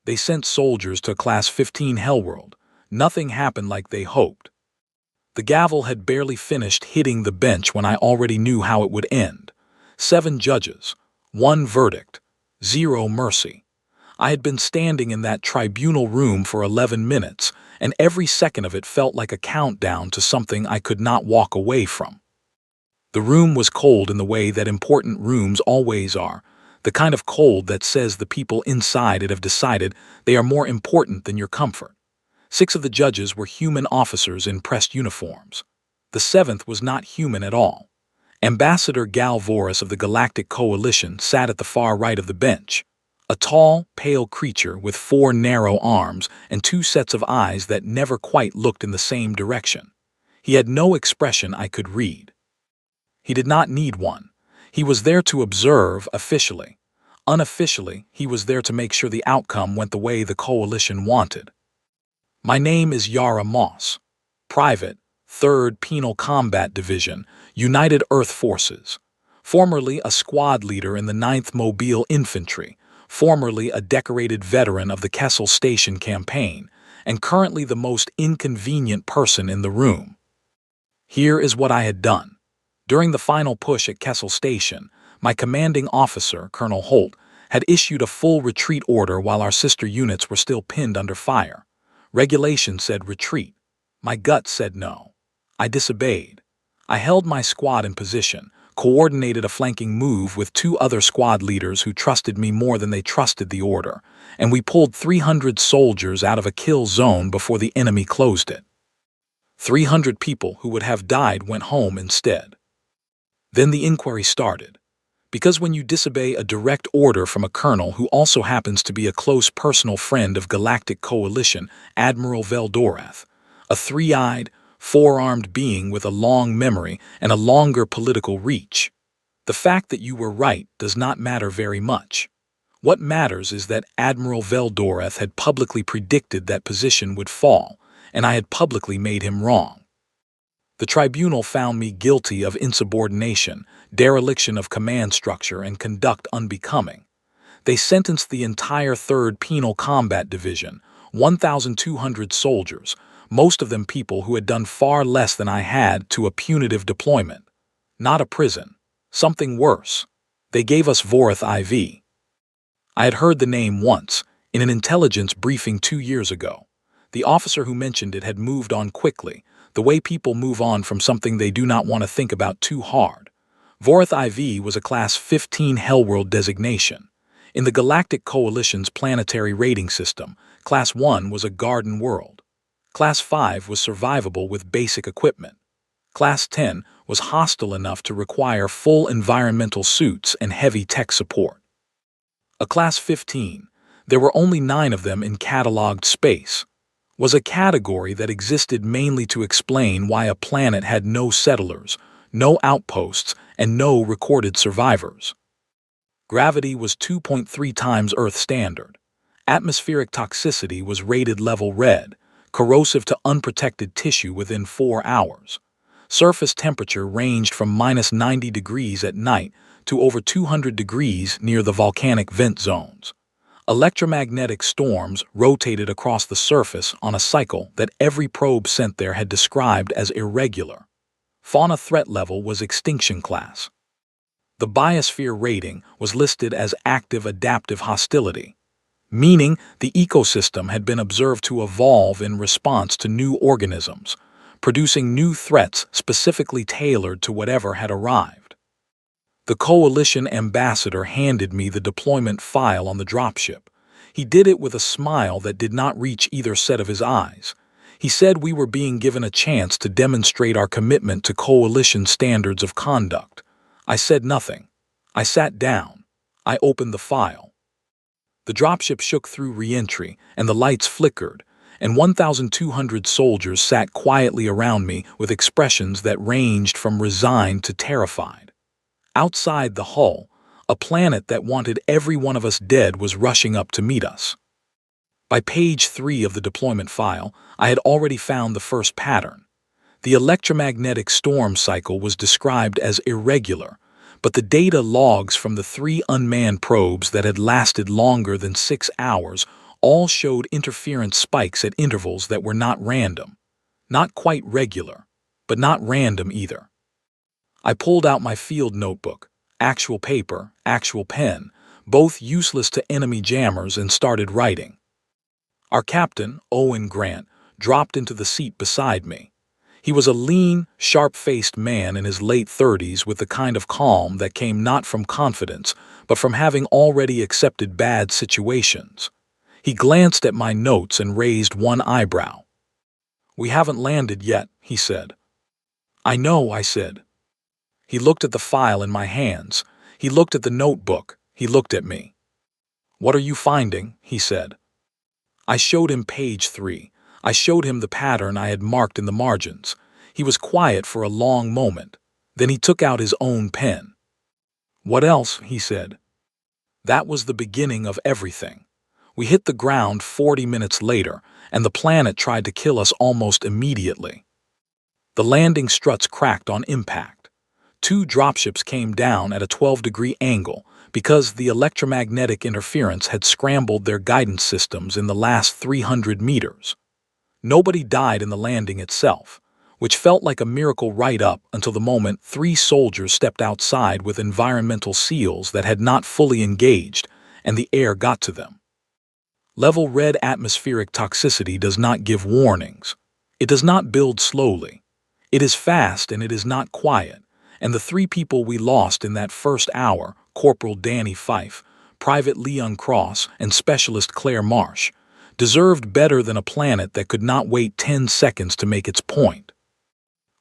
They sent soldiers to Class 15 Hellworld. Nothing happened like they hoped. The gavel had barely finished hitting the bench when I already knew how it would end. 7 judges, 1 verdict, 0 mercy. I had been standing in that tribunal room for 11 minutes, and every second of it felt like a countdown to something I could not walk away from. The room was cold in the way that important rooms always are, the kind of cold that says the people inside it have decided they are more important than your comfort. 6 of the judges were human officers in pressed uniforms. The 7th was not human at all. Ambassador Gal Voris of the Galactic Coalition sat at the far right of the bench, a tall, pale creature with 4 narrow arms and 2 sets of eyes that never quite looked in the same direction. He had no expression I could read. He did not need one. He was there to observe officially. Unofficially, he was there to make sure the outcome went the way the Coalition wanted. My name is Yara Moss, Private, 3rd Penal Combat Division, United Earth Forces, formerly a squad leader in the 9th Mobile Infantry, formerly a decorated veteran of the Kessel Station campaign, and currently the most inconvenient person in the room. Here is what I had done. During the final push at Kessel Station, my commanding officer, Colonel Holt, had issued a full retreat order while our sister units were still pinned under fire. Regulation said retreat. My gut said no. I disobeyed. I held my squad in position, coordinated a flanking move with 2 other squad leaders who trusted me more than they trusted the order, and we pulled 300 soldiers out of a kill zone before the enemy closed it. 300 people who would have died went home instead. Then the inquiry started. Because when you disobey a direct order from a colonel who also happens to be a close personal friend of Galactic Coalition, Admiral Veldorath, a 3-eyed, 4-armed being with a long memory and a longer political reach, the fact that you were right does not matter very much. What matters is that Admiral Veldorath had publicly predicted that position would fall, and I had publicly made him wrong. The tribunal found me guilty of insubordination, dereliction of command structure, and conduct unbecoming. They sentenced the entire 3rd Penal Combat Division, 1,200 soldiers, most of them people who had done far less than I had, to a punitive deployment. Not a prison. Something worse. They gave us Vorith IV. I had heard the name once, in an intelligence briefing 2 years ago. The officer who mentioned it had moved on quickly, the way people move on from something they do not want to think about too hard. Vorith IV was a Class 15 Hellworld designation. In the Galactic Coalition's planetary rating system, Class 1 was a garden world. Class 5 was survivable with basic equipment. Class 10 was hostile enough to require full environmental suits and heavy tech support. A Class 15, there were only 9 of them in cataloged space, was a category that existed mainly to explain why a planet had no settlers, no outposts, and no recorded survivors. Gravity was 2.3 times Earth standard. Atmospheric toxicity was rated level red, corrosive to unprotected tissue within 4 hours. Surface temperature ranged from -90 degrees at night to over 200 degrees near the volcanic vent zones. Electromagnetic storms rotated across the surface on a cycle that every probe sent there had described as irregular. Fauna threat level was extinction class. The biosphere rating was listed as active adaptive hostility, meaning the ecosystem had been observed to evolve in response to new organisms, producing new threats specifically tailored to whatever had arrived. The Coalition ambassador handed me the deployment file on the dropship. He did it with a smile that did not reach either set of his eyes. He said we were being given a chance to demonstrate our commitment to Coalition standards of conduct. I said nothing. I sat down. I opened the file. The dropship shook through re-entry, and the lights flickered, and 1,200 soldiers sat quietly around me with expressions that ranged from resigned to terrified. Outside the hull, a planet that wanted every one of us dead was rushing up to meet us. By page 3 of the deployment file, I had already found the first pattern. The electromagnetic storm cycle was described as irregular, but the data logs from the 3 unmanned probes that had lasted longer than 6 hours All showed interference spikes at intervals that were not random. Not quite regular, but not random either. I pulled out my field notebook, actual paper, actual pen, both useless to enemy jammers, and started writing. Our captain, Owen Grant, dropped into the seat beside me. He was a lean, sharp-faced man in his late 30s with the kind of calm that came not from confidence, but from having already accepted bad situations. He glanced at my notes and raised one eyebrow. "We haven't landed yet," he said. "I know," I said. He looked at the file in my hands. He looked at the notebook. He looked at me. "What are you finding?" he said. I showed him page 3. I showed him the pattern I had marked in the margins. He was quiet for a long moment. Then he took out his own pen. "What else?" he said. "That was the beginning of everything. We hit the ground 40 minutes later, and the planet tried to kill us almost immediately. The landing struts cracked on impact. 2 dropships came down at a 12-degree angle because the electromagnetic interference had scrambled their guidance systems in the last 300 meters. Nobody died in the landing itself, which felt like a miracle right up until the moment 3 soldiers stepped outside with environmental seals that had not fully engaged, and the air got to them. Level red atmospheric toxicity does not give warnings. It does not build slowly. It is fast and it is not quiet, and the 3 people we lost in that first hour, Corporal Danny Fife, Private Leon Cross, and Specialist Claire Marsh, deserved better than a planet that could not wait 10 seconds to make its point.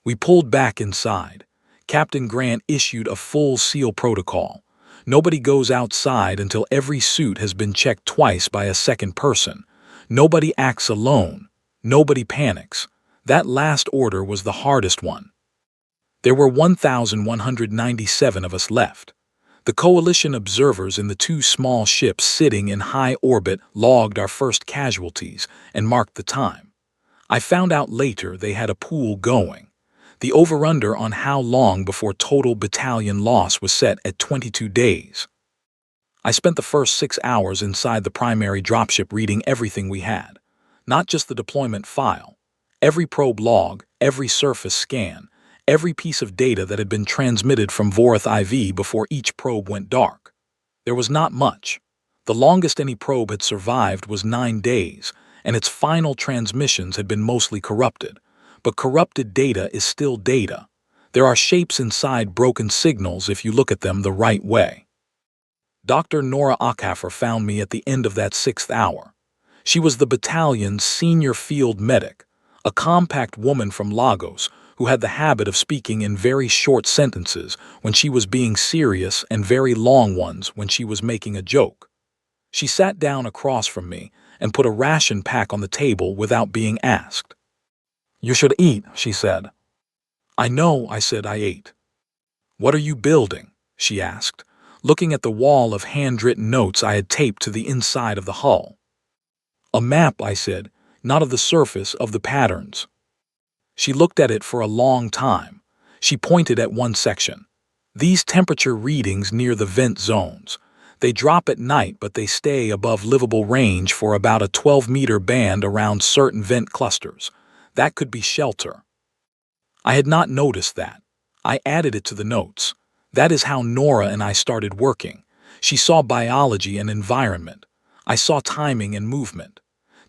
We pulled back inside. Captain Grant issued a full SEAL protocol. Nobody goes outside until every suit has been checked twice by a second person. Nobody acts alone. Nobody panics. That last order was the hardest one. There were 1,197 of us left. The coalition observers in the 2 small ships sitting in high orbit logged our first casualties and marked the time. I found out later they had a pool going. The over-under on how long before total battalion loss was set at 22 days. I spent the first 6 hours inside the primary dropship reading everything we had. Not just the deployment file. Every probe log, every surface scan, every piece of data that had been transmitted from Vorith IV before each probe went dark. There was not much. The longest any probe had survived was 9 days, and its final transmissions had been mostly corrupted. But corrupted data is still data. There are shapes inside broken signals if you look at them the right way. Dr. Nora Ackhaffer found me at the end of that 6th hour. She was the battalion's senior field medic, a compact woman from Lagos who had the habit of speaking in very short sentences when she was being serious and very long ones when she was making a joke. She sat down across from me and put a ration pack on the table without being asked. "You should eat," she said. "I know," I said. I ate. "What are you building?" she asked, looking at the wall of handwritten notes I had taped to the inside of the hull. "A map," I said, "not of the surface, of the patterns." She looked at it for a long time. She pointed at one section. "These temperature readings near the vent zones. They drop at night, but they stay above livable range for about a 12-meter band around certain vent clusters. That could be shelter." I had not noticed that. I added it to the notes. That is how Nora and I started working. She saw biology and environment. I saw timing and movement.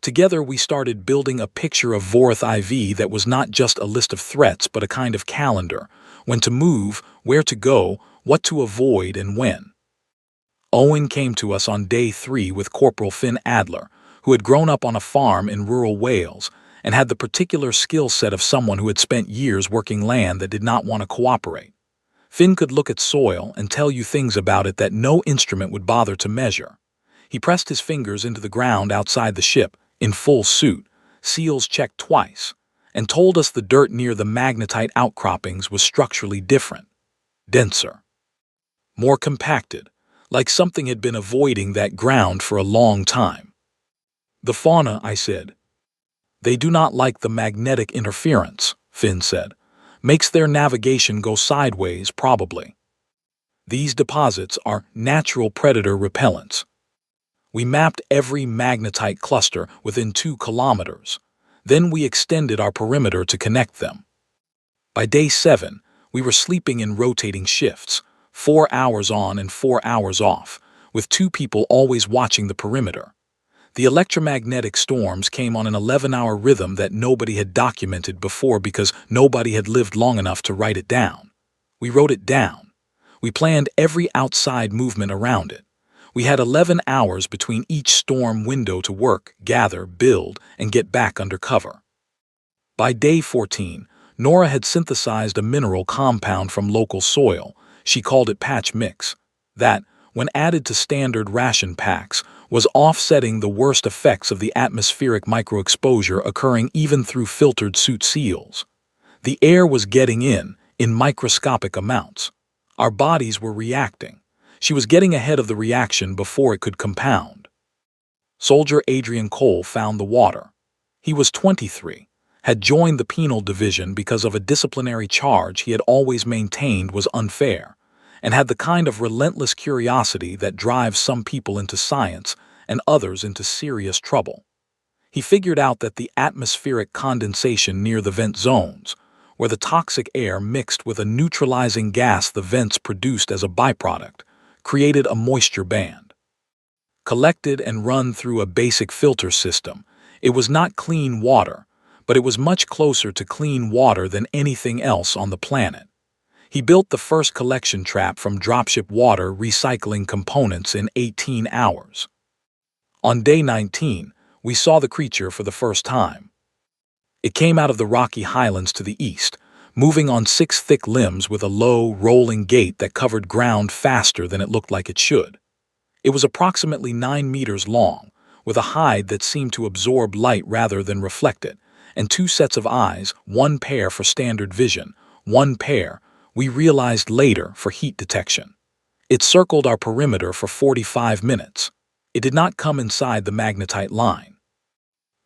Together we started building a picture of Vorith IV that was not just a list of threats but a kind of calendar. When to move, where to go, what to avoid, and when. Owen came to us on day 3 with Corporal Finn Adler, who had grown up on a farm in rural Wales and had the particular skill set of someone who had spent years working land that did not want to cooperate. Finn could look at soil and tell you things about it that no instrument would bother to measure. He pressed his fingers into the ground outside the ship, in full suit, seals checked twice, and told us the dirt near the magnetite outcroppings was structurally different, denser, more compacted, like something had been avoiding that ground for a long time. "The fauna," I said. "They do not like the magnetic interference," Finn said. "Makes their navigation go sideways, probably. These deposits are natural predator repellents." We mapped every magnetite cluster within 2 kilometers. Then we extended our perimeter to connect them. By day 7, we were sleeping in rotating shifts, 4 hours on and 4 hours off, with 2 people always watching the perimeter. The electromagnetic storms came on an 11-hour rhythm that nobody had documented before because nobody had lived long enough to write it down. We wrote it down. We planned every outside movement around it. We had 11 hours between each storm window to work, gather, build, and get back under cover. By day 14, Nora had synthesized a mineral compound from local soil. She called it patch mix. That, when added to standard ration packs, was offsetting the worst effects of the atmospheric microexposure occurring even through filtered suit seals. The air was getting in microscopic amounts. Our bodies were reacting. She was getting ahead of the reaction before it could compound. Soldier Adrian Cole found the water. He was 23, had joined the penal division because of a disciplinary charge he had always maintained was unfair, and had the kind of relentless curiosity that drives some people into science and others into serious trouble. He figured out that the atmospheric condensation near the vent zones, where the toxic air mixed with a neutralizing gas the vents produced as a byproduct, created a moisture band. Collected and run through a basic filter system, it was not clean water, but it was much closer to clean water than anything else on the planet. He built the first collection trap from dropship water recycling components in 18 hours. On day 19, we saw the creature for the first time. It came out of the rocky highlands to the east, moving on 6 thick limbs with a low, rolling gait that covered ground faster than it looked like it should. It was approximately 9 meters long, with a hide that seemed to absorb light rather than reflect it, and 2 sets of eyes, 1 pair for standard vision, 1 pair, we realized later, for heat detection. It circled our perimeter for 45 minutes. It did not come inside the magnetite line.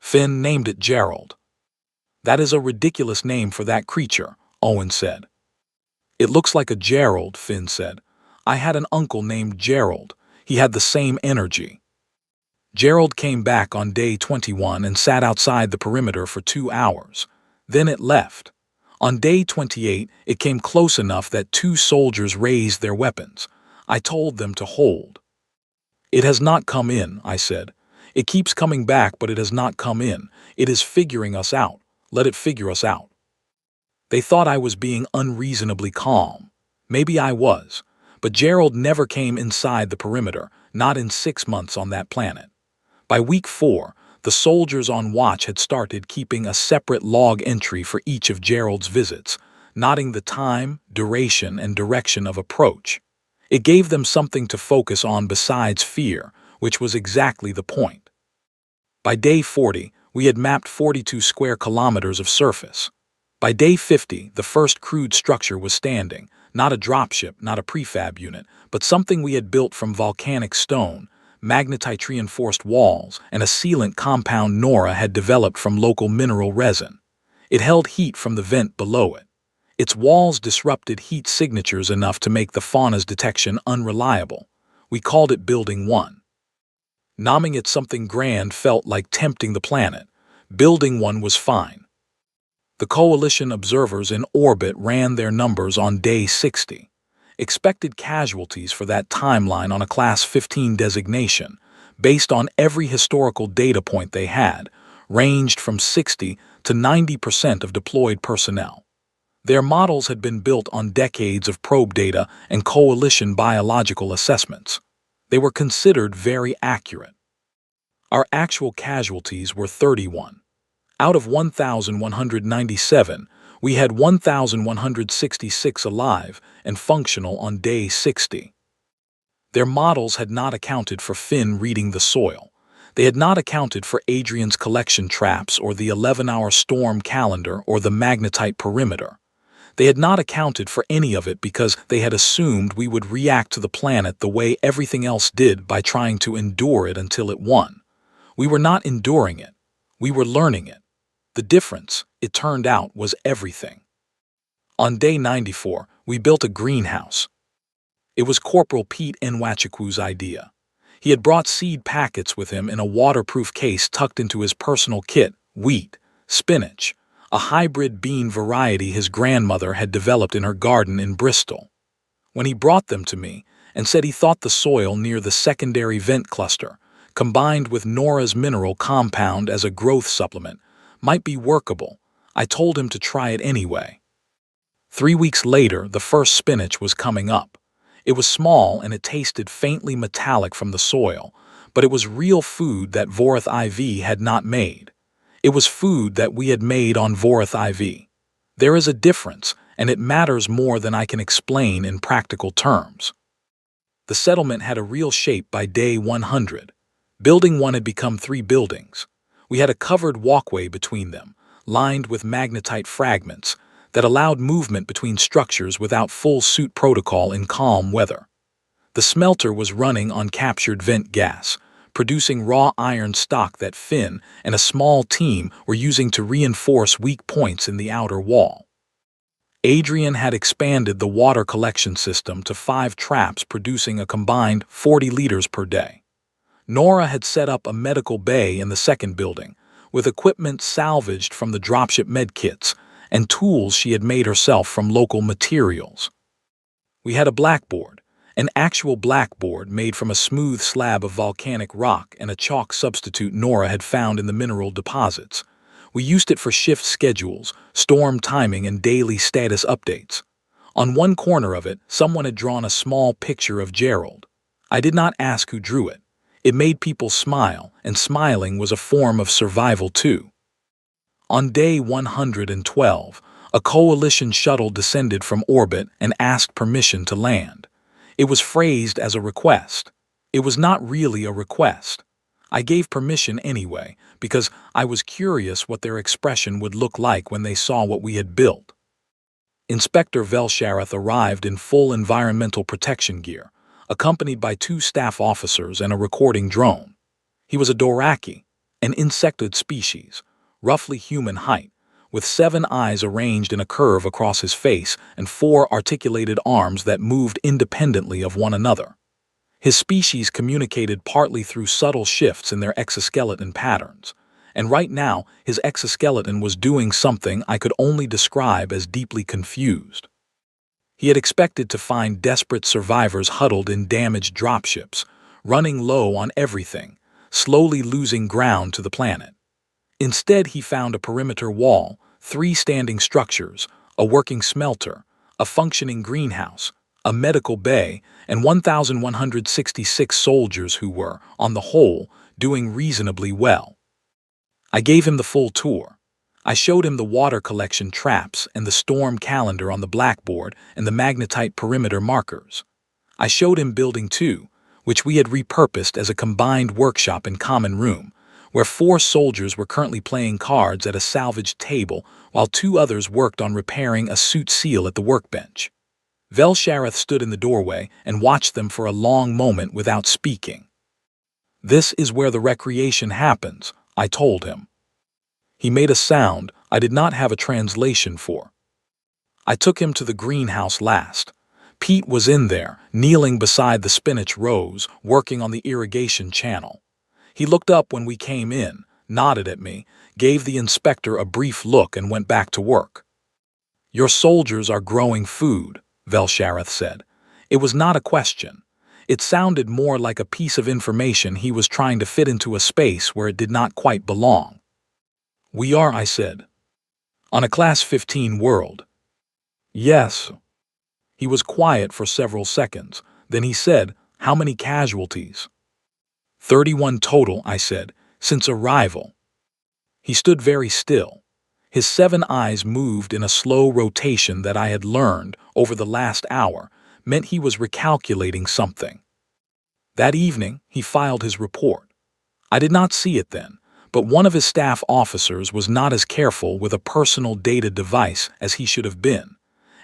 Finn named it Gerald. "That is a ridiculous name for that creature," Owen said. "It looks like a Gerald," Finn said. "I had an uncle named Gerald. He had the same energy." Gerald came back on day 21 and sat outside the perimeter for 2 hours. Then it left. On day 28, it came close enough that 2 soldiers raised their weapons. I told them to hold. "It has not come in," I said. "It keeps coming back, but it has not come in. It is figuring us out. Let it figure us out." They thought I was being unreasonably calm. Maybe I was, but Gerald never came inside the perimeter, not in 6 months on that planet. By week 4, the soldiers on watch had started keeping a separate log entry for each of Gerald's visits, noting the time, duration, and direction of approach. It gave them something to focus on besides fear, which was exactly the point. By day 40, we had mapped 42 square kilometers of surface. By day 50, the first crude structure was standing, not a dropship, not a prefab unit, but something we had built from volcanic stone, magnetite-reinforced walls, and a sealant compound Nora had developed from local mineral resin. It held heat from the vent below it. Its walls disrupted heat signatures enough to make the fauna's detection unreliable. We called it Building 1. Naming it something grand felt like tempting the planet. Building 1 was fine. The coalition observers in orbit ran their numbers on day 60. Expected casualties for that timeline on a Class 15 designation, based on every historical data point they had, ranged from 60 to 90% of deployed personnel. Their models had been built on decades of probe data and coalition biological assessments. They were considered very accurate. Our actual casualties were 31. Out of 1,197, we had 1,166 alive and functional on day 60. Their models had not accounted for Finn reading the soil. They had not accounted for Adrian's collection traps or the 11-hour storm calendar or the magnetite perimeter. They had not accounted for any of it because they had assumed we would react to the planet the way everything else did by trying to endure it until it won. We were not enduring it. We were learning it. The difference, it turned out, was everything. On day 94, we built a greenhouse. It was Corporal Pete Nwachukwu's idea. He had brought seed packets with him in a waterproof case tucked into his personal kit: wheat, spinach, a hybrid bean variety his grandmother had developed in her garden in Bristol. When he brought them to me and said he thought the soil near the secondary vent cluster, combined with Nora's mineral compound as a growth supplement, might be workable, I told him to try it anyway. 3 weeks later, the first spinach was coming up. It was small and it tasted faintly metallic from the soil, but it was real food that Vorith IV had not made. It was food that we had made on Vorith IV. There is a difference, and it matters more than I can explain in practical terms. The settlement had a real shape by day 100. Building 1 had become 3 buildings. We had a covered walkway between them, lined with magnetite fragments, that allowed movement between structures without full suit protocol in calm weather. The smelter was running on captured vent gas, producing raw iron stock that Finn and a small team were using to reinforce weak points in the outer wall. Adrian had expanded the water collection system to 5 traps, producing a combined 40 liters per day. Nora had set up a medical bay in the second building, with equipment salvaged from the dropship medkits and tools she had made herself from local materials. We had a blackboard, an actual blackboard made from a smooth slab of volcanic rock and a chalk substitute Nora had found in the mineral deposits. We used it for shift schedules, storm timing, and daily status updates. On one corner of it, someone had drawn a small picture of Gerald. I did not ask who drew it. It made people smile, and smiling was a form of survival too. On day 112, a coalition shuttle descended from orbit and asked permission to land. It was phrased as a request. It was not really a request. I gave permission anyway, because I was curious what their expression would look like when they saw what we had built. Inspector Velshareth arrived in full environmental protection gear, accompanied by 2 staff officers and a recording drone. He was a Doraki, an insectoid species, roughly human height, with 7 eyes arranged in a curve across his face and 4 articulated arms that moved independently of one another. His species communicated partly through subtle shifts in their exoskeleton patterns, and right now his exoskeleton was doing something I could only describe as deeply confused. He had expected to find desperate survivors huddled in damaged dropships, running low on everything, slowly losing ground to the planet. Instead, he found a perimeter wall, 3 standing structures, a working smelter, a functioning greenhouse, a medical bay, and 1,166 soldiers who were, on the whole, doing reasonably well. I gave him the full tour. I showed him the water collection traps and the storm calendar on the blackboard and the magnetite perimeter markers. I showed him Building 2, which we had repurposed as a combined workshop and common room, where 4 soldiers were currently playing cards at a salvaged table while 2 others worked on repairing a suit seal at the workbench. Velshareth stood in the doorway and watched them for a long moment without speaking. "This is where the recreation happens," I told him. He made a sound I did not have a translation for. I took him to the greenhouse last. Pete was in there, kneeling beside the spinach rows, working on the irrigation channel. He looked up when we came in, nodded at me, gave the inspector a brief look and went back to work. "Your soldiers are growing food," Velshareth said. It was not a question. It sounded more like a piece of information he was trying to fit into a space where it did not quite belong. "We are," I said. "On a Class 15 world." "Yes." He was quiet for several seconds. Then he said, "How many casualties?" 31 total, I said, since arrival. He stood very still. His 7 eyes moved in a slow rotation that I had learned over the last hour meant he was recalculating something. That evening, he filed his report. I did not see it then, but one of his staff officers was not as careful with a personal data device as he should have been,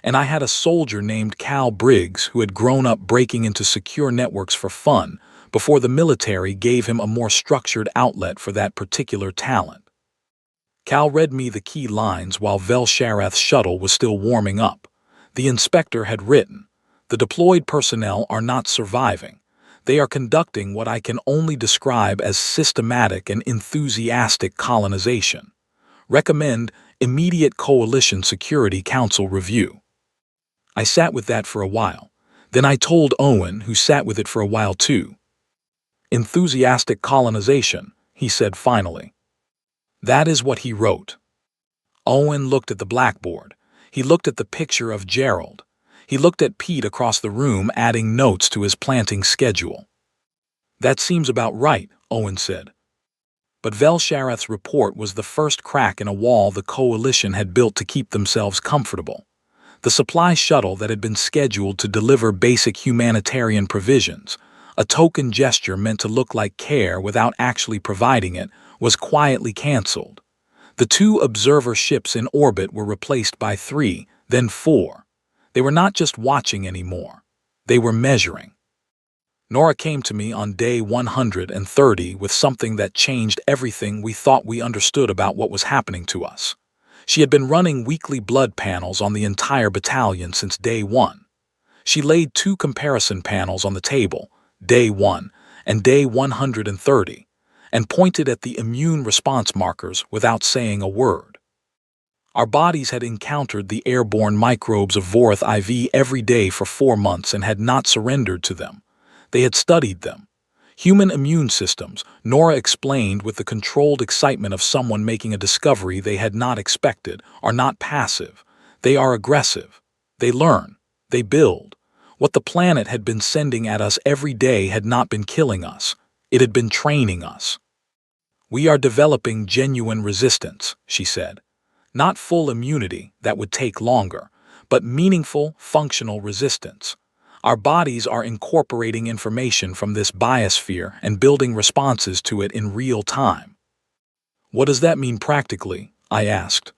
and I had a soldier named Cal Briggs who had grown up breaking into secure networks for fun before the military gave him a more structured outlet for that particular talent. Cal read me the key lines while Velshareth's shuttle was still warming up. The inspector had written, "The deployed personnel are not surviving. They are conducting what I can only describe as systematic and enthusiastic colonization. Recommend immediate Coalition Security Council review. I sat with that for a while. Then I told Owen, who sat with it for a while too. Enthusiastic colonization, he said finally. That is what he wrote. Owen looked at the blackboard. He looked at the picture of Gerald. He looked at Pete across the room, adding notes to his planting schedule. That seems about right, Owen said. But Velshareth's report was the first crack in a wall the Coalition had built to keep themselves comfortable. The supply shuttle that had been scheduled to deliver basic humanitarian provisions, a token gesture meant to look like care without actually providing it, was quietly canceled. The 2 observer ships in orbit were replaced by 3, then 4. They were not just watching anymore. They were measuring. Nora came to me on day 130 with something that changed everything we thought we understood about what was happening to us. She had been running weekly blood panels on the entire battalion since day 1. She laid 2 comparison panels on the table, day 1 and day 130, and pointed at the immune response markers without saying a word. Our bodies had encountered the airborne microbes of Vorith IV every day for 4 months and had not surrendered to them. They had studied them. Human immune systems, Nora explained with the controlled excitement of someone making a discovery they had not expected, are not passive. They are aggressive. They learn. They build. What the planet had been sending at us every day had not been killing us. It had been training us. We are developing genuine resistance, she said. Not full immunity, that would take longer, but meaningful, functional resistance. Our bodies are incorporating information from this biosphere and building responses to it in real time. What does that mean practically? I asked.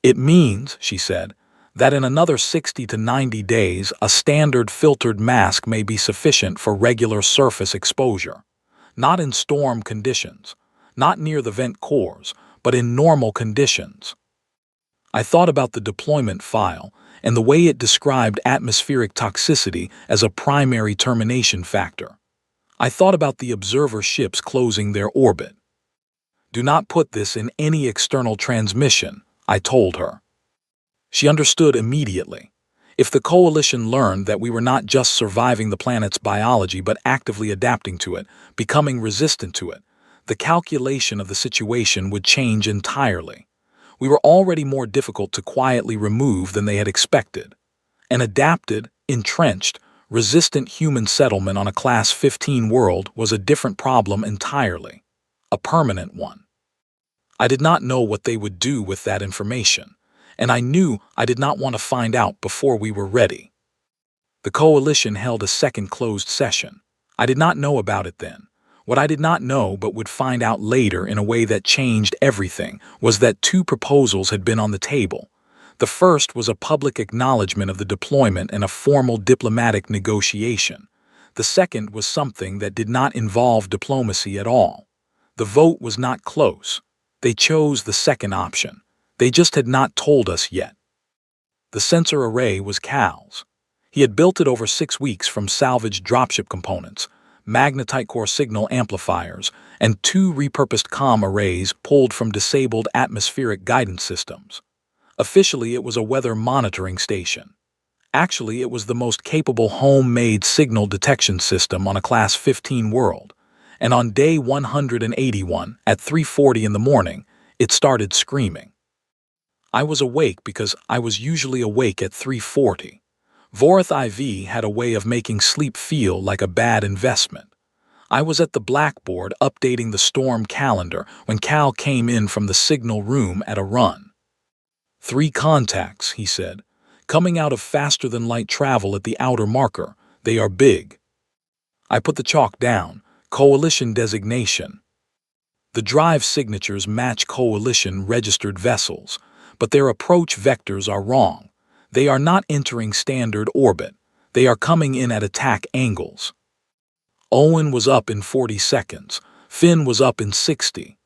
It means, she said, that in another 60 to 90 days, a standard filtered mask may be sufficient for regular surface exposure. Not in storm conditions, not near the vent cores, but in normal conditions. I thought about the deployment file and the way it described atmospheric toxicity as a primary termination factor. I thought about the observer ships closing their orbit. Do not put this in any external transmission, I told her. She understood immediately. If the Coalition learned that we were not just surviving the planet's biology but actively adapting to it, becoming resistant to it, the calculation of the situation would change entirely. We were already more difficult to quietly remove than they had expected. An adapted, entrenched, resistant human settlement on a Class 15 world was a different problem entirely. A permanent one. I did not know what they would do with that information, and I knew I did not want to find out before we were ready. The Coalition held a second closed session. I did not know about it then. What I did not know but would find out later in a way that changed everything was that 2 proposals had been on the table. The first was a public acknowledgement of the deployment and a formal diplomatic negotiation. The second was something that did not involve diplomacy at all. The vote was not close. They chose the second option. They just had not told us yet. The sensor array was Cal's. He had built it over 6 weeks from salvaged dropship components, magnetite core signal amplifiers, and 2 repurposed comm arrays pulled from disabled atmospheric guidance systems. Officially, it was a weather monitoring station. Actually, it was the most capable homemade signal detection system on a Class 15 world. And on day 181, at 3:40 in the morning, it started screaming. I was awake because I was usually awake at 3:40. Vorith IV had a way of making sleep feel like a bad investment. I was at the blackboard updating the storm calendar when Cal came in from the signal room at a run. 3 contacts, he said, coming out of faster-than-light travel at the outer marker. They are big. I put the chalk down. Coalition designation. The drive signatures match Coalition-registered vessels, but their approach vectors are wrong. They are not entering standard orbit. They are coming in at attack angles. Owen was up in 40 seconds. Finn was up in 60.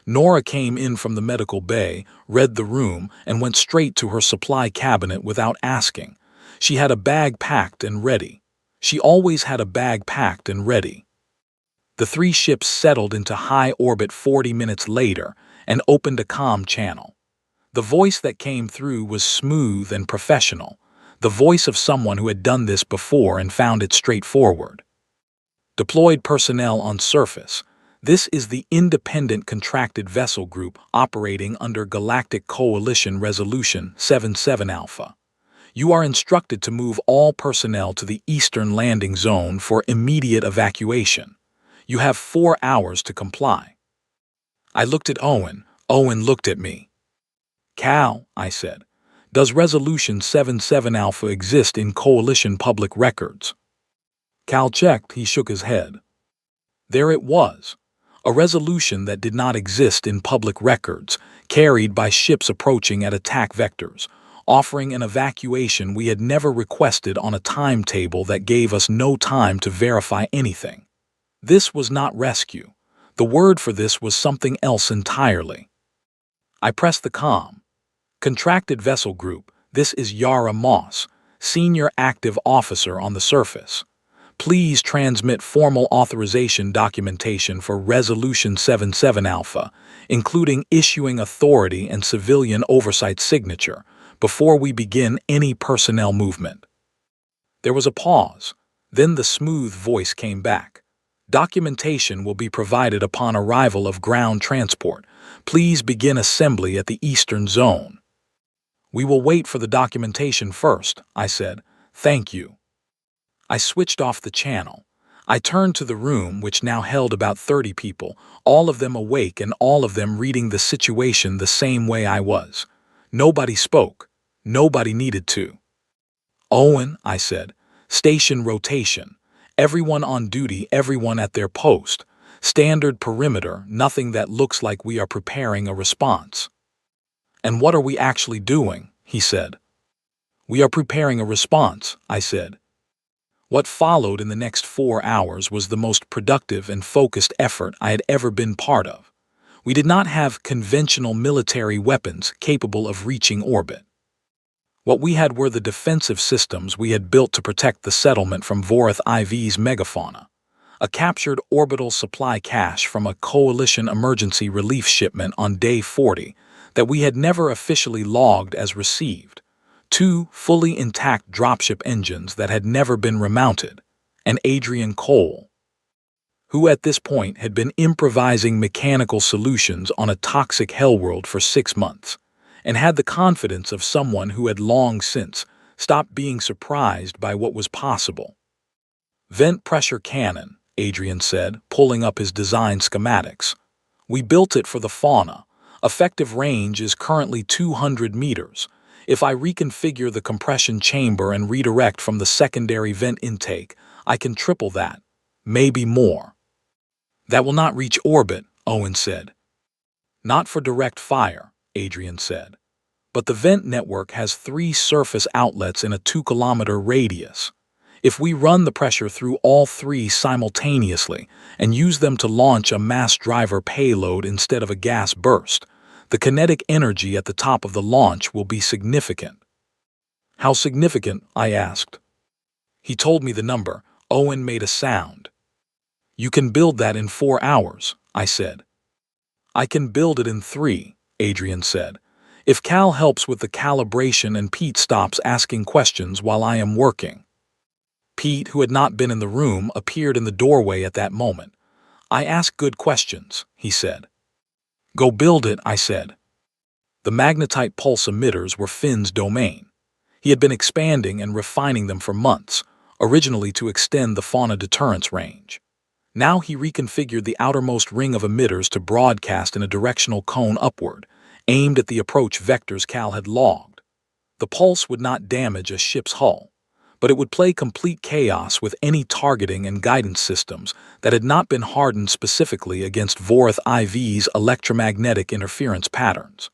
Nora came in from the medical bay, read the room, and went straight to her supply cabinet without asking. She had a bag packed and ready. She always had a bag packed and ready. The three ships settled into high orbit 40 minutes later and opened a comm channel. The voice that came through was smooth and professional, the voice of someone who had done this before and found it straightforward. Deployed personnel on surface. This is the independent contracted vessel group operating under Galactic Coalition Resolution 77 Alpha. You are instructed to move all personnel to the Eastern Landing Zone for immediate evacuation. You have 4 hours to comply. I looked at Owen. Owen looked at me. Cal, I said, does Resolution 77 Alpha exist in Coalition public records? Cal checked. He shook his head. There it was. A resolution that did not exist in public records, carried by ships approaching at attack vectors, offering an evacuation we had never requested on a timetable that gave us no time to verify anything. This was not rescue. The word for this was something else entirely. I pressed the comm. Contracted Vessel Group, this is Yara Moss, Senior Active Officer on the surface. Please transmit formal authorization documentation for Resolution 77 Alpha, including issuing authority and civilian oversight signature, before we begin any personnel movement. There was a pause. Then the smooth voice came back. Documentation will be provided upon arrival of ground transport. Please begin assembly at the Eastern Zone. We will wait for the documentation first, I said. Thank you. I switched off the channel. I turned to the room, which now held about 30 people, all of them awake and all of them reading the situation the same way I was. Nobody spoke. Nobody needed to. Owen, I said, station rotation. Everyone on duty, everyone at their post. Standard perimeter, nothing that looks like we are preparing a response. And what are we actually doing? He said. We are preparing a response, I said. What followed in the next 4 hours was the most productive and focused effort I had ever been part of. We did not have conventional military weapons capable of reaching orbit. What we had were the defensive systems we had built to protect the settlement from Vorath IV's megafauna. A captured orbital supply cache from a Coalition emergency relief shipment on day 40 that we had never officially logged as received. 2 fully intact dropship engines that had never been remounted, and Adrian Cole, who at this point had been improvising mechanical solutions on a toxic Hellworld for 6 months, and had the confidence of someone who had long since stopped being surprised by what was possible. Vent pressure cannon, Adrian said, pulling up his design schematics. We built it for the fauna. Effective range is currently 200 meters. If I reconfigure the compression chamber and redirect from the secondary vent intake, I can triple that, maybe more. That will not reach orbit, Owen said. Not for direct fire, Adrian said. But the vent network has 3 surface outlets in a 2-kilometer radius. If we run the pressure through all 3 simultaneously and use them to launch a mass driver payload instead of a gas burst, the kinetic energy at the top of the launch will be significant. How significant? I asked. He told me the number. Owen made a sound. You can build that in 4 hours, I said. I can build it in 3, Adrian said. If Cal helps with the calibration and Pete stops asking questions while I am working. Pete, who had not been in the room, appeared in the doorway at that moment. I ask good questions, he said. Go build it, I said. The magnetite pulse emitters were Finn's domain. He had been expanding and refining them for months, originally to extend the fauna deterrence range. Now he reconfigured the outermost ring of emitters to broadcast in a directional cone upward, aimed at the approach vectors Cal had logged. The pulse would not damage a ship's hull, but it would play complete chaos with any targeting and guidance systems that had not been hardened specifically against Vorath IV's electromagnetic interference patterns.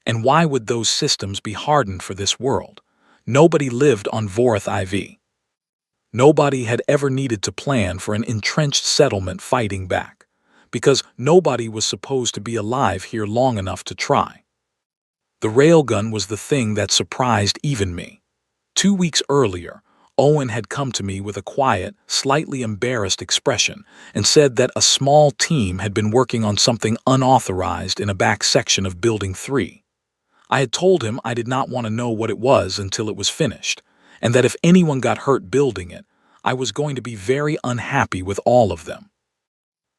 And why would those systems be hardened for this world? Nobody lived on Vorath IV. Nobody had ever needed to plan for an entrenched settlement fighting back, because nobody was supposed to be alive here long enough to try. The railgun was the thing that surprised even me. 2 weeks earlier, Owen had come to me with a quiet, slightly embarrassed expression and said that a small team had been working on something unauthorized in a back section of Building 3. I had told him I did not want to know what it was until it was finished, and that if anyone got hurt building it, I was going to be very unhappy with all of them.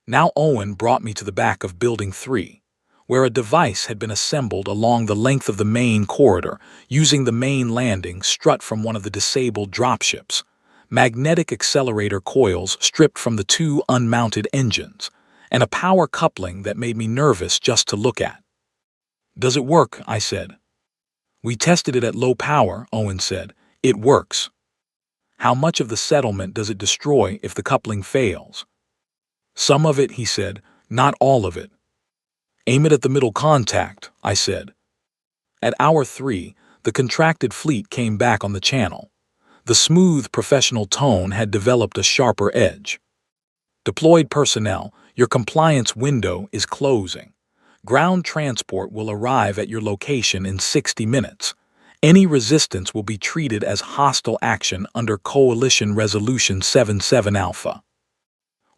Now Owen brought me to the back of Building 3, where a device had been assembled along the length of the main corridor using the main landing strut from one of the disabled dropships, magnetic accelerator coils stripped from the two unmounted engines, and a power coupling that made me nervous just to look at. "Does it work?" I said. "We tested it at low power," Owen said. "It works." "How much of the settlement does it destroy if the coupling fails?" "Some of it," he said, "not all of it." "Aim it at the middle contact," I said. At hour 3, the contracted fleet came back on the channel. The smooth, professional tone had developed a sharper edge. "Deployed personnel, your compliance window is closing. Ground transport will arrive at your location in 60 minutes. Any resistance will be treated as hostile action under Coalition Resolution 77 Alpha."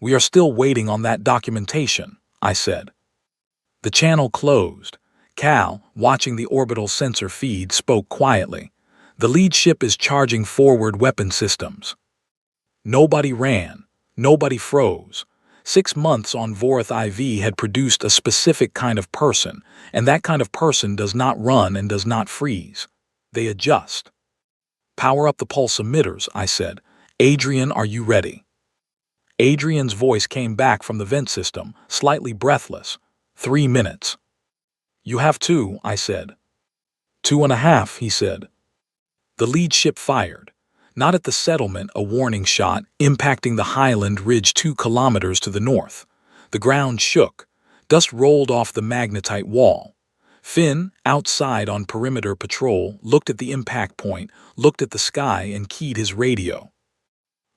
"We are still waiting on that documentation," I said. The channel closed. Cal, watching the orbital sensor feed, spoke quietly. "The lead ship is charging forward weapon systems." Nobody ran. Nobody froze. 6 months on Vorath IV had produced a specific kind of person, and that kind of person does not run and does not freeze. They adjust. "Power up the pulse emitters," I said. "Adrian, are you ready?" Adrian's voice came back from the vent system, slightly breathless. 3 minutes. "You have 2, I said. 2.5, he said. The lead ship fired. Not at the settlement, a warning shot, impacting the highland ridge 2 kilometers to the north. The ground shook. Dust rolled off the magnetite wall. Finn, outside on perimeter patrol, looked at the impact point, looked at the sky, and keyed his radio.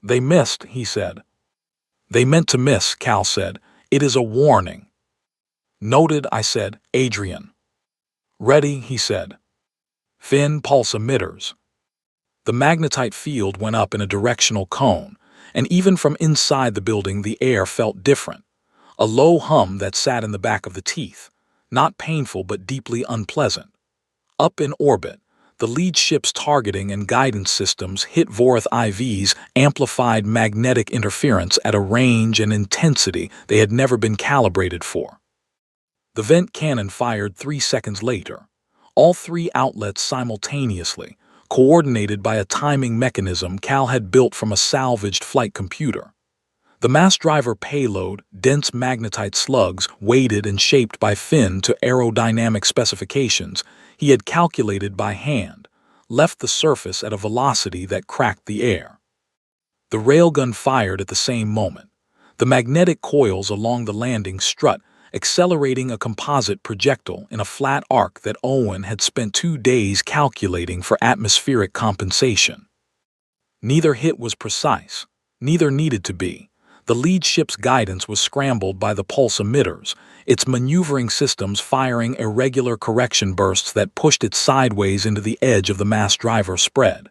"They missed," he said. "They meant to miss," Cal said. "It is a warning." "Noted," I said. "Adrian." "Ready," he said. "Finn, pulse emitters." The magnetite field went up in a directional cone, and even from inside the building the air felt different. A low hum that sat in the back of the teeth, not painful but deeply unpleasant. Up in orbit, the lead ship's targeting and guidance systems hit Vorath IV's amplified magnetic interference at a range and intensity they had never been calibrated for. The vent cannon fired 3 seconds later, all 3 outlets simultaneously, coordinated by a timing mechanism Cal had built from a salvaged flight computer. The mass driver payload, dense magnetite slugs, weighted and shaped by Finn to aerodynamic specifications he had calculated by hand, left the surface at a velocity that cracked the air. The railgun fired at the same moment. The magnetic coils along the landing strut, accelerating a composite projectile in a flat arc that Owen had spent 2 days calculating for atmospheric compensation. Neither hit was precise. Neither needed to be. The lead ship's guidance was scrambled by the pulse emitters, its maneuvering systems firing irregular correction bursts that pushed it sideways into the edge of the mass driver spread.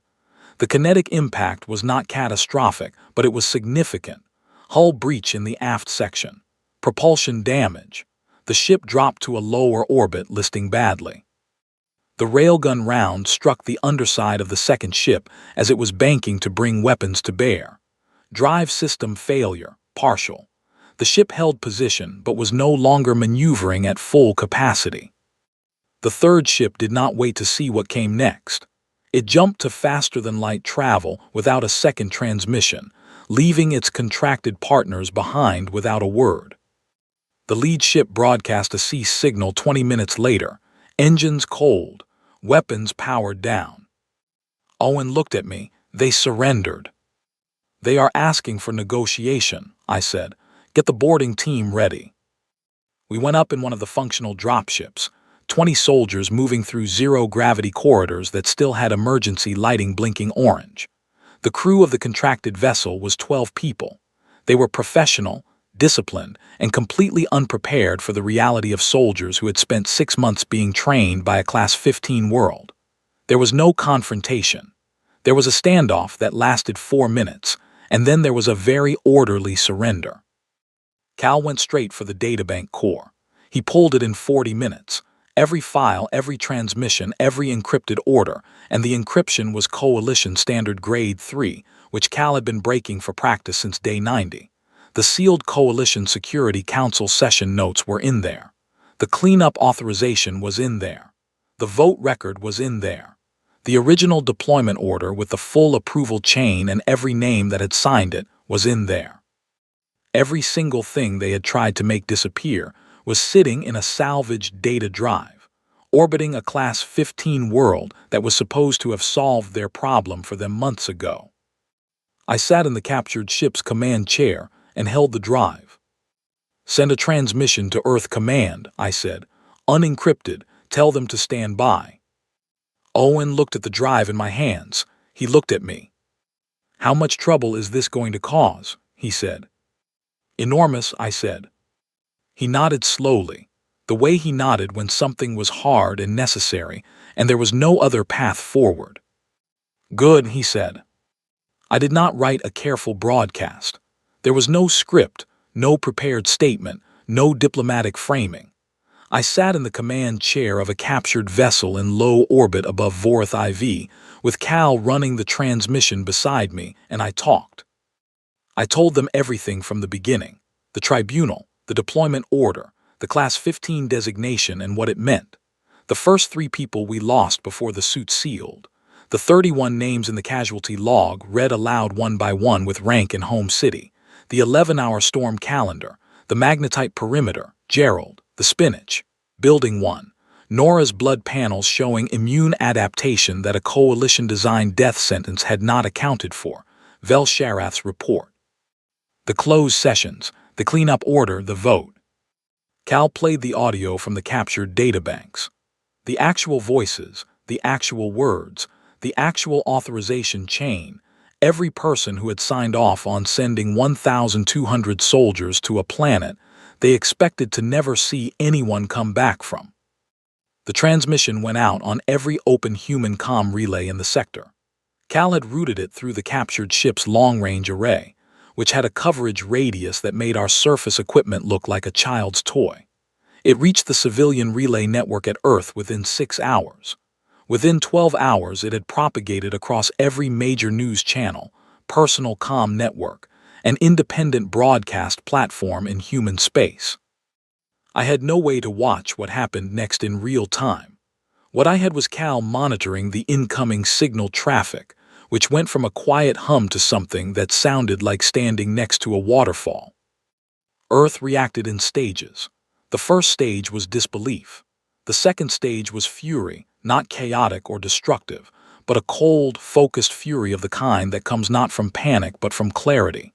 The kinetic impact was not catastrophic, but it was significant. Hull breach in the aft section. Propulsion damage. The ship dropped to a lower orbit, listing badly. The railgun round struck the underside of the second ship as it was banking to bring weapons to bear. Drive system failure, partial. The ship held position but was no longer maneuvering at full capacity. The third ship did not wait to see what came next. It jumped to faster-than-light travel without a second transmission, leaving its contracted partners behind without a word. The lead ship broadcast a cease signal 20 minutes later, engines cold, weapons powered down. Owen looked at me. "They surrendered." "They are asking for negotiation," I said. "Get the boarding team ready." We went up in one of the functional dropships, 20 soldiers moving through zero-gravity corridors that still had emergency lighting blinking orange. The crew of the contracted vessel was 12 people. They were professional, disciplined, and completely unprepared for the reality of soldiers who had spent 6 months being trained by a Class 15 world. There was no confrontation. There was a standoff that lasted 4 minutes, and then there was a very orderly surrender. Cal went straight for the databank core. He pulled it in 40 minutes. Every file, every transmission, every encrypted order, and the encryption was Coalition Standard Grade 3, which Cal had been breaking for practice since day 90. The sealed Coalition Security Council session notes were in there. The cleanup authorization was in there. The vote record was in there. The original deployment order with the full approval chain and every name that had signed it was in there. Every single thing they had tried to make disappear was sitting in a salvaged data drive, orbiting a Class 15 world that was supposed to have solved their problem for them months ago. I sat in the captured ship's command chair and held the drive. "Send a transmission to Earth Command," I said. "Unencrypted, tell them to stand by." Owen looked at the drive in my hands. He looked at me. "How much trouble is this going to cause?" he said. "Enormous," I said. He nodded slowly, the way he nodded when something was hard and necessary, and there was no other path forward. "Good," he said. I did not write a careful broadcast. There was no script, no prepared statement, no diplomatic framing. I sat in the command chair of a captured vessel in low orbit above Vorth IV, with Cal running the transmission beside me, and I talked. I told them everything from the beginning: the tribunal, the deployment order, the Class 15 designation and what it meant, the first 3 people we lost before the suit sealed, the 31 names in the casualty log read aloud one by one with rank and home city, the 11-hour storm calendar, the magnetite perimeter, Gerald, the spinach, Building 1, Nora's blood panels showing immune adaptation that a coalition-designed death sentence had not accounted for, Vel Sharath's report. The closed sessions, the cleanup order, the vote. Cal played the audio from the captured databanks. The actual voices, the actual words, the actual authorization chain, every person who had signed off on sending 1,200 soldiers to a planet they expected to never see anyone come back from. The transmission went out on every open human comm relay in the sector. Cal had routed it through the captured ship's long-range array, which had a coverage radius that made our surface equipment look like a child's toy. It reached the civilian relay network at Earth within 6 hours. Within 12 hours, it had propagated across every major news channel, personal comm network, and independent broadcast platform in human space. I had no way to watch what happened next in real time. What I had was Cal monitoring the incoming signal traffic, which went from a quiet hum to something that sounded like standing next to a waterfall. Earth reacted in stages. The first stage was disbelief. The second stage was fury, not chaotic or destructive, but a cold, focused fury of the kind that comes not from panic but from clarity.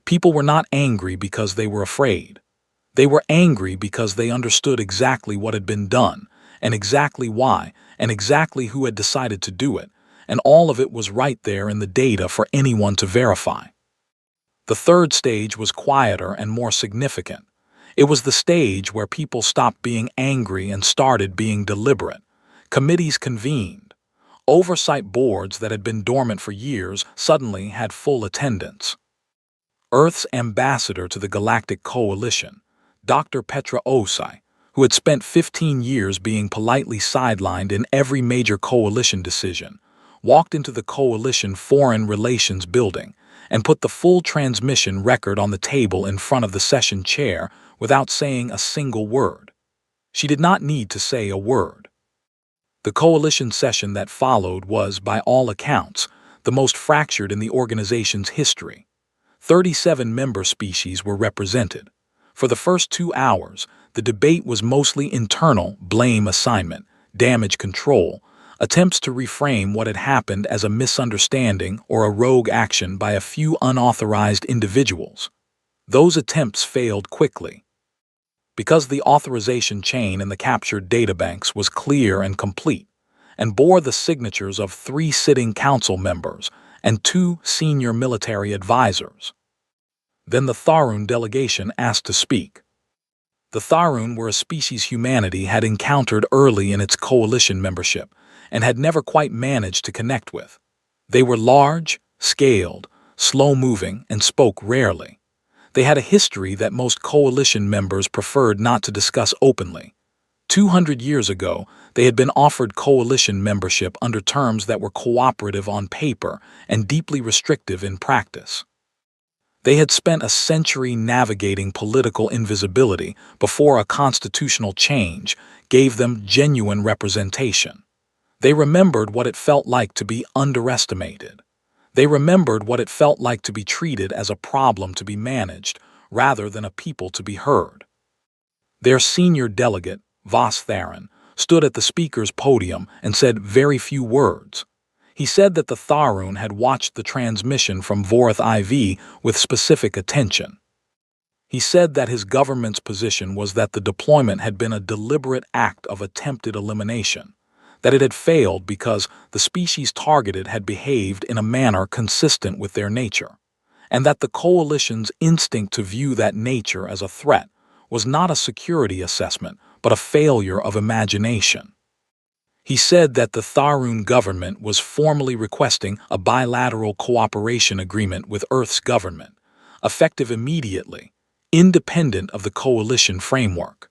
People were not angry because they were afraid. They were angry because they understood exactly what had been done, and exactly why, and exactly who had decided to do it, and all of it was right there in the data for anyone to verify. The third stage was quieter and more significant. It was the stage where people stopped being angry and started being deliberate. Committees convened. Oversight boards that had been dormant for years suddenly had full attendance. Earth's ambassador to the Galactic Coalition, Dr. Petra Osai, who had spent 15 years being politely sidelined in every major coalition decision, walked into the Coalition Foreign Relations building and put the full transmission record on the table in front of the session chair without saying a single word. She did not need to say a word. The coalition session that followed was, by all accounts, the most fractured in the organization's history. 37 member species were represented. For the first 2 hours, the debate was mostly internal: blame assignment, damage control, attempts to reframe what had happened as a misunderstanding or a rogue action by a few unauthorized individuals. Those attempts failed quickly. Because the authorization chain in the captured databanks was clear and complete, and bore the signatures of 3 sitting council members and 2 senior military advisors. Then the Tharun delegation asked to speak. The Tharun were a species humanity had encountered early in its coalition membership and had never quite managed to connect with. They were large, scaled, slow-moving, and spoke rarely. They had a history that most coalition members preferred not to discuss openly. 200 years ago, they had been offered coalition membership under terms that were cooperative on paper and deeply restrictive in practice. They had spent a century navigating political invisibility before a constitutional change gave them genuine representation. They remembered what it felt like to be underestimated. They remembered what it felt like to be treated as a problem to be managed rather than a people to be heard. Their senior delegate, Voss Theron, stood at the speaker's podium and said very few words. He said that the Tharun had watched the transmission from Vorth IV with specific attention. He said that his government's position was that the deployment had been a deliberate act of attempted elimination, that it had failed because the species targeted had behaved in a manner consistent with their nature, and that the coalition's instinct to view that nature as a threat was not a security assessment, but a failure of imagination. He said that the Tharun government was formally requesting a bilateral cooperation agreement with Earth's government, effective immediately, independent of the coalition framework.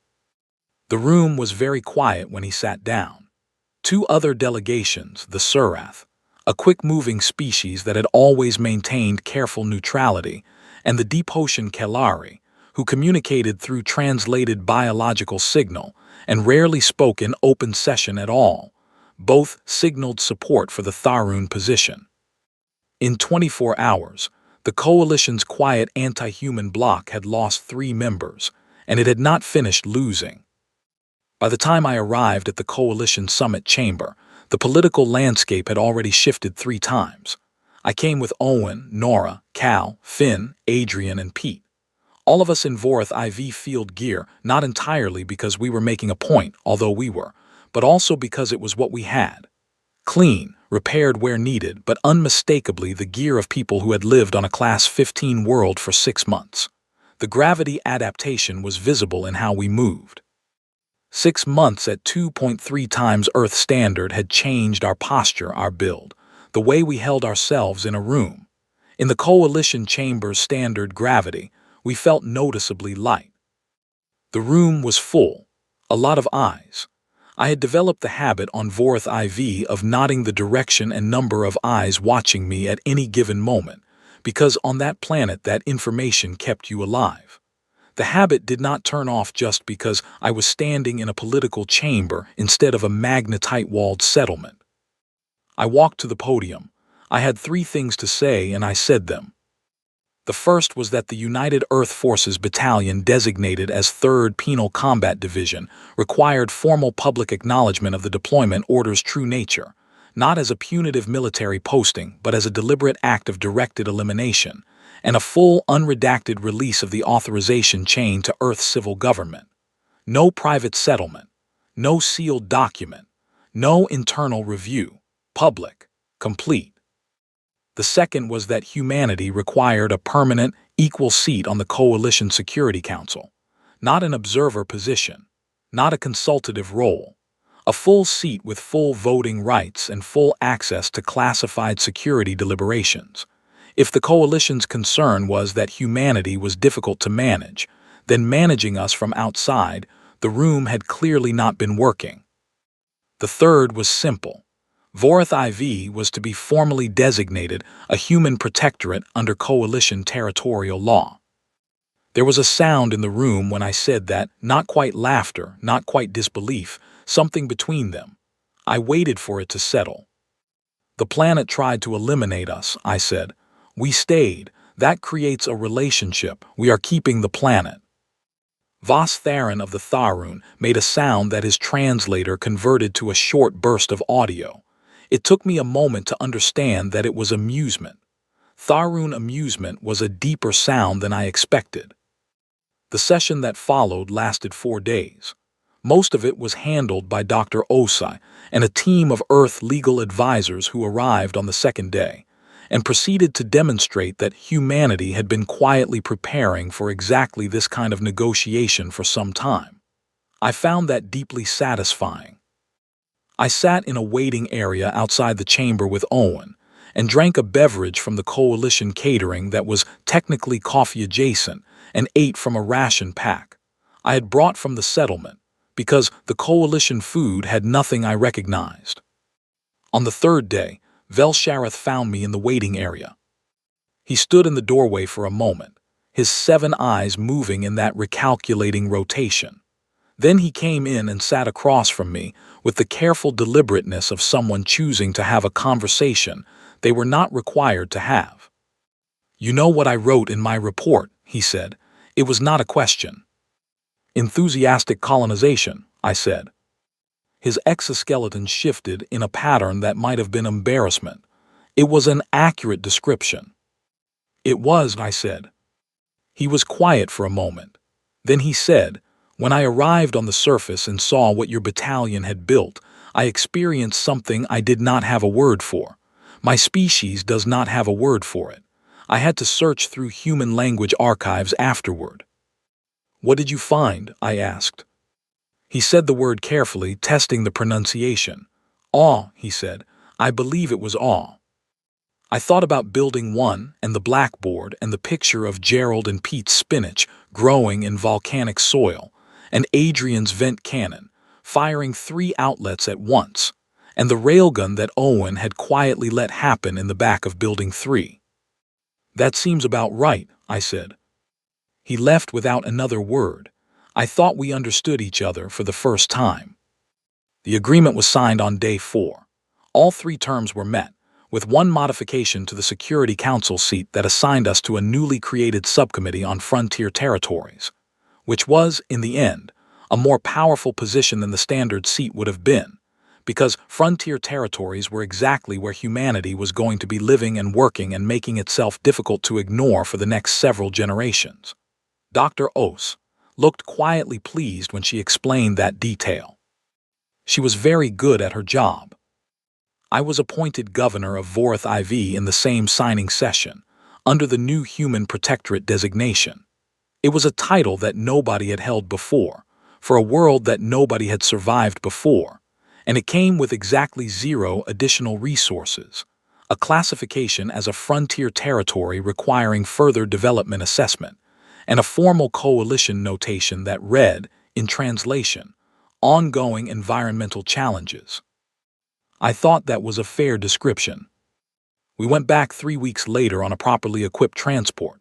The room was very quiet when he sat down. Two other delegations, the Surath, a quick-moving species that had always maintained careful neutrality, and the deep ocean Kelari, who communicated through translated biological signal and rarely spoke in open session at all, both signaled support for the Tharun position. In 24 hours, the coalition's quiet anti-human bloc had lost 3 members, and it had not finished losing. By the time I arrived at the coalition summit chamber, the political landscape had already shifted 3 times. I came with Owen, Nora, Cal, Finn, Adrian, and Pete. All of us in Vorth IV field gear, not entirely because we were making a point, although we were, but also because it was what we had. Clean, repaired where needed, but unmistakably the gear of people who had lived on a Class 15 world for 6 months. The gravity adaptation was visible in how we moved. 6 months at 2.3 times Earth standard had changed our posture, our build, the way we held ourselves in a room. In the coalition chamber's standard gravity, we felt noticeably light. The room was full, a lot of eyes. I had developed the habit on Vorth IV of noting the direction and number of eyes watching me at any given moment, because on that planet that information kept you alive. The habit did not turn off just because I was standing in a political chamber instead of a magnetite-walled settlement. I walked to the podium. I had 3 things to say, and I said them. The first was that the United Earth Forces Battalion, designated as 3rd Penal Combat Division, required formal public acknowledgement of the deployment order's true nature, not as a punitive military posting, but as a deliberate act of directed elimination, and a full, unredacted release of the authorization chain to Earth's civil government. No private settlement, no sealed document, no internal review, public, complete. The second was that humanity required a permanent, equal seat on the Coalition Security Council, not an observer position, not a consultative role, a full seat with full voting rights and full access to classified security deliberations. If the Coalition's concern was that humanity was difficult to manage, then managing us from outside, the room had clearly not been working. The third was simple. Vorth IV was to be formally designated a human protectorate under Coalition territorial law. There was a sound in the room when I said that, not quite laughter, not quite disbelief, something between them. I waited for it to settle. The planet tried to eliminate us, I said. We stayed. That creates a relationship. We are keeping the planet. Voss Theron of the Tharun made a sound that his translator converted to a short burst of audio. It took me a moment to understand that it was amusement. Tharun amusement was a deeper sound than I expected. The session that followed lasted 4 days. Most of it was handled by Dr. Osai and a team of Earth legal advisors who arrived on the 2nd day, and proceeded to demonstrate that humanity had been quietly preparing for exactly this kind of negotiation for some time. I found that deeply satisfying. I sat in a waiting area outside the chamber with Owen, and drank a beverage from the coalition catering that was technically coffee adjacent, and ate from a ration pack I had brought from the settlement, because the coalition food had nothing I recognized. On the third day, Velshareth found me in the waiting area. He stood in the doorway for a moment, his 7 eyes moving in that recalculating rotation. Then he came in and sat across from me with the careful deliberateness of someone choosing to have a conversation they were not required to have. "You know what I wrote in my report," he said. "It was not a question." "Enthusiastic colonization," I said. His exoskeleton shifted in a pattern that might have been embarrassment. "It was an accurate description." "It was," I said. He was quiet for a moment. Then he said, "When I arrived on the surface and saw what your battalion had built, I experienced something I did not have a word for. My species does not have a word for it. I had to search through human language archives afterward." "What did you find?" I asked. He said the word carefully, testing the pronunciation. "Awe," he said. "I believe it was awe." I thought about Building 1 and the blackboard and the picture of Gerald and Pete's spinach growing in volcanic soil, and Adrian's vent cannon, firing 3 outlets at once, and the railgun that Owen had quietly let happen in the back of Building 3. "That seems about right," I said. He left without another word. I thought we understood each other for the first time. The agreement was signed on day 4. All 3 terms were met, with one modification to the Security Council seat that assigned us to a newly created subcommittee on frontier territories, which was, in the end, a more powerful position than the standard seat would have been, because frontier territories were exactly where humanity was going to be living and working and making itself difficult to ignore for the next several generations. Dr. Ose looked quietly pleased when she explained that detail. She was very good at her job. I was appointed governor of Vorith IV in the same signing session, under the new Human Protectorate designation. It was a title that nobody had held before, for a world that nobody had survived before, and it came with exactly 0 additional resources, a classification as a frontier territory requiring further development assessment, and a formal coalition notation that read, in translation, "Ongoing environmental challenges." I thought that was a fair description. We went back 3 weeks later on a properly equipped transport,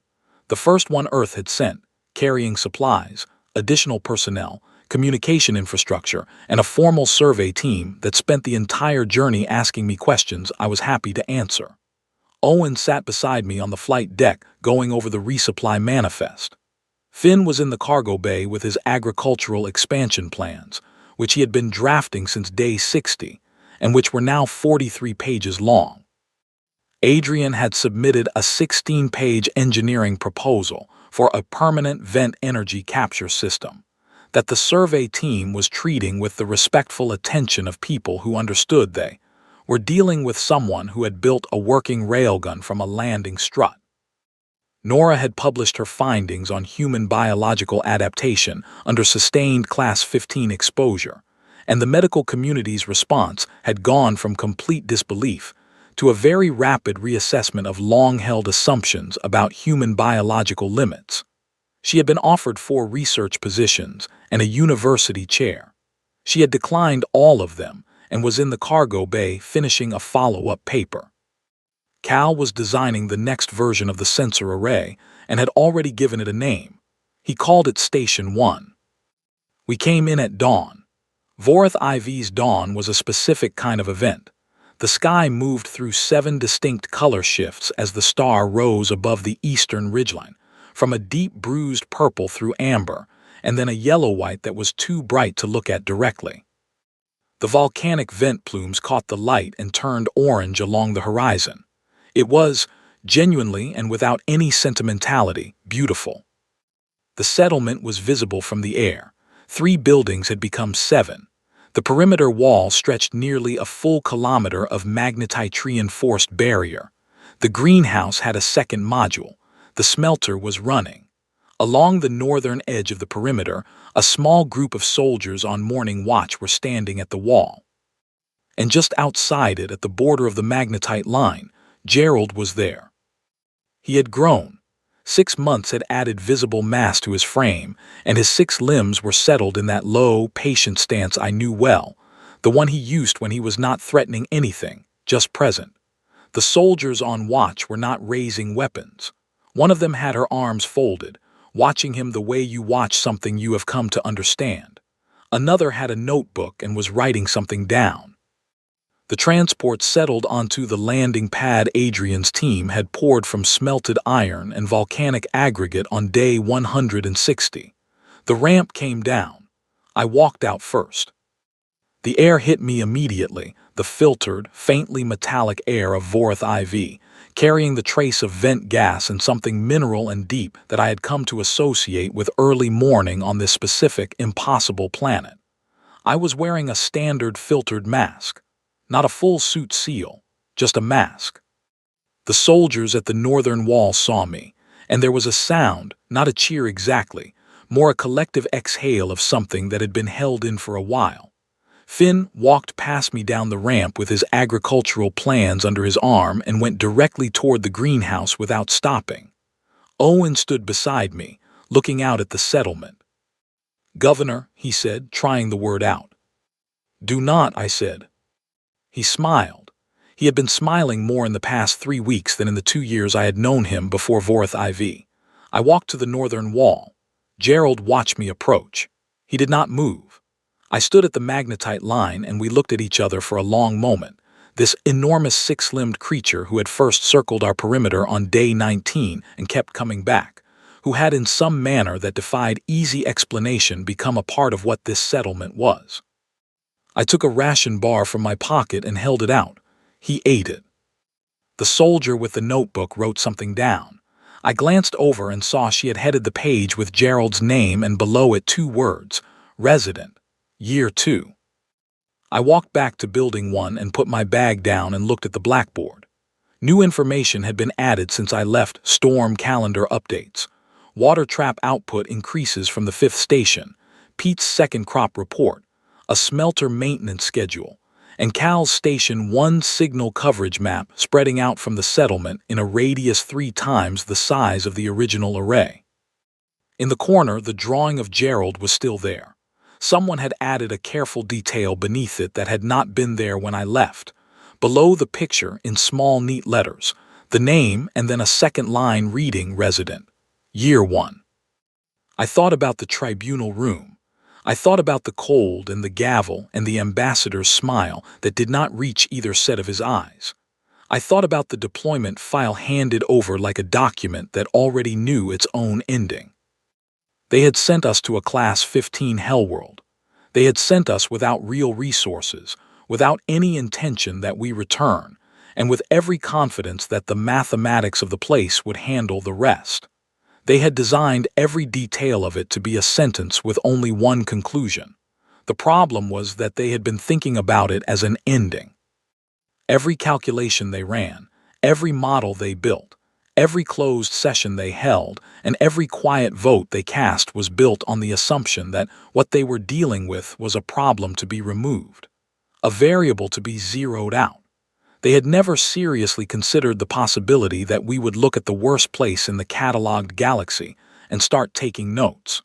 the first one Earth had sent, carrying supplies, additional personnel, communication infrastructure, and a formal survey team that spent the entire journey asking me questions I was happy to answer. Owen sat beside me on the flight deck going over the resupply manifest. Finn was in the cargo bay with his agricultural expansion plans, which he had been drafting since day 60, and which were now 43 pages long. Adrian had submitted a 16-page engineering proposal for a permanent vent energy capture system that the survey team was treating with the respectful attention of people who understood they were dealing with someone who had built a working railgun from a landing strut. Nora had published her findings on human biological adaptation under sustained Class 15 exposure, and the medical community's response had gone from complete disbelief to a very rapid reassessment of long-held assumptions about human biological limits. She had been offered 4 research positions and a university chair. She had declined all of them and was in the cargo bay finishing a follow-up paper. Cal was designing the next version of the sensor array and had already given it a name. He called it Station 1. We came in at dawn. Vorith IV's dawn was a specific kind of event. The sky moved through 7 distinct color shifts as the star rose above the eastern ridgeline, from a deep bruised purple through amber, and then a yellow-white that was too bright to look at directly. The volcanic vent plumes caught the light and turned orange along the horizon. It was, genuinely and without any sentimentality, beautiful. The settlement was visible from the air. 3 buildings had become 7. The perimeter wall stretched nearly a full kilometer of magnetite-reinforced barrier. The greenhouse had a second module. The smelter was running. Along the northern edge of the perimeter, a small group of soldiers on morning watch were standing at the wall. And just outside it, at the border of the magnetite line, Gerald was there. He had grown. 6 months had added visible mass to his frame, and his 6 limbs were settled in that low, patient stance I knew well, the one he used when he was not threatening anything, just present. The soldiers on watch were not raising weapons. One of them had her arms folded, watching him the way you watch something you have come to understand. Another had a notebook and was writing something down. The transport settled onto the landing pad. Adrian's team had poured from smelted iron and volcanic aggregate on day 160. The ramp came down. I walked out first. The air hit me immediately, the filtered, faintly metallic air of Vorth IV, carrying the trace of vent gas and something mineral and deep that I had come to associate with early morning on this specific, impossible planet. I was wearing a standard filtered mask. Not a full suit seal, just a mask. The soldiers at the northern wall saw me, and there was a sound, not a cheer exactly, more a collective exhale of something that had been held in for a while. Finn walked past me down the ramp with his agricultural plans under his arm and went directly toward the greenhouse without stopping. Owen stood beside me, looking out at the settlement. "Governor," he said, trying the word out. "Do not," I said. He smiled. He had been smiling more in the past 3 weeks than in the 2 years I had known him before Vorth IV. I walked to the northern wall. Gerald watched me approach. He did not move. I stood at the magnetite line and we looked at each other for a long moment. This enormous 6-limbed creature who had first circled our perimeter on day 19 and kept coming back, who had in some manner that defied easy explanation become a part of what this settlement was. I took a ration bar from my pocket and held it out. He ate it. The soldier with the notebook wrote something down. I glanced over and saw she had headed the page with Gerald's name and below it 2 words, Resident, Year 2. I walked back to Building 1 and put my bag down and looked at the blackboard. New information had been added since I left. Storm calendar updates. Water trap output increases from the 5th station. Pete's second crop report. A smelter maintenance schedule, and Cal's Station 1 signal coverage map spreading out from the settlement in a radius 3 times the size of the original array. In the corner, the drawing of Gerald was still there. Someone had added a careful detail beneath it that had not been there when I left. Below the picture, in small neat letters, the name and then a second line reading Resident, Year 1. I thought about the tribunal room. I thought about the cold and the gavel and the ambassador's smile that did not reach either set of his eyes. I thought about the deployment file handed over like a document that already knew its own ending. They had sent us to a Class 15 Hellworld. They had sent us without real resources, without any intention that we return, and with every confidence that the mathematics of the place would handle the rest. They had designed every detail of it to be a sentence with only one conclusion. The problem was that they had been thinking about it as an ending. Every calculation they ran, every model they built, every closed session they held, and every quiet vote they cast was built on the assumption that what they were dealing with was a problem to be removed, a variable to be zeroed out. They had never seriously considered the possibility that we would look at the worst place in the catalogued galaxy and start taking notes.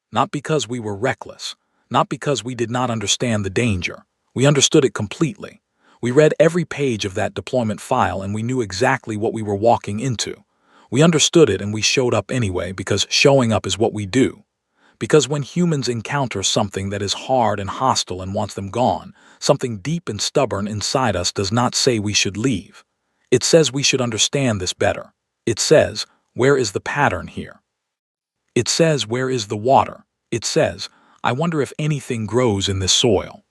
Not because we were reckless, not because we did not understand the danger. We understood it completely. We read every page of that deployment file and we knew exactly what we were walking into. We understood it and we showed up anyway because showing up is what we do. Because when humans encounter something that is hard and hostile and wants them gone, something deep and stubborn inside us does not say we should leave. It says we should understand this better. It says, where is the pattern here? It says, where is the water? It says, I wonder if anything grows in this soil.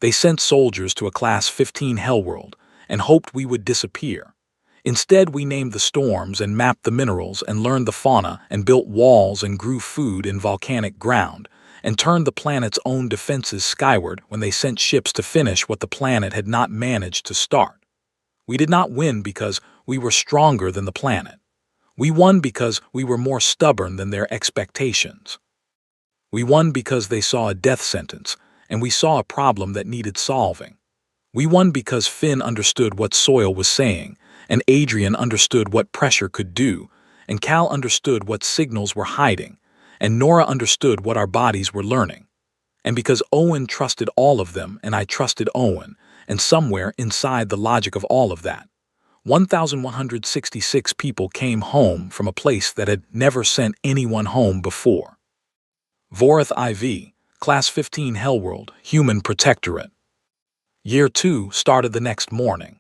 They sent soldiers to a Class 15 Hellworld and hoped we would disappear. Instead, we named the storms and mapped the minerals and learned the fauna and built walls and grew food in volcanic ground and turned the planet's own defenses skyward when they sent ships to finish what the planet had not managed to start. We did not win because we were stronger than the planet. We won because we were more stubborn than their expectations. We won because they saw a death sentence and we saw a problem that needed solving. We won because Finn understood what soil was saying, and Adrian understood what pressure could do, and Cal understood what signals were hiding, and Nora understood what our bodies were learning. And because Owen trusted all of them, and I trusted Owen, and somewhere inside the logic of all of that, 1,166 people came home from a place that had never sent anyone home before. Vorith IV, Class 15 Hellworld, Human Protectorate. Year 2 started the next morning.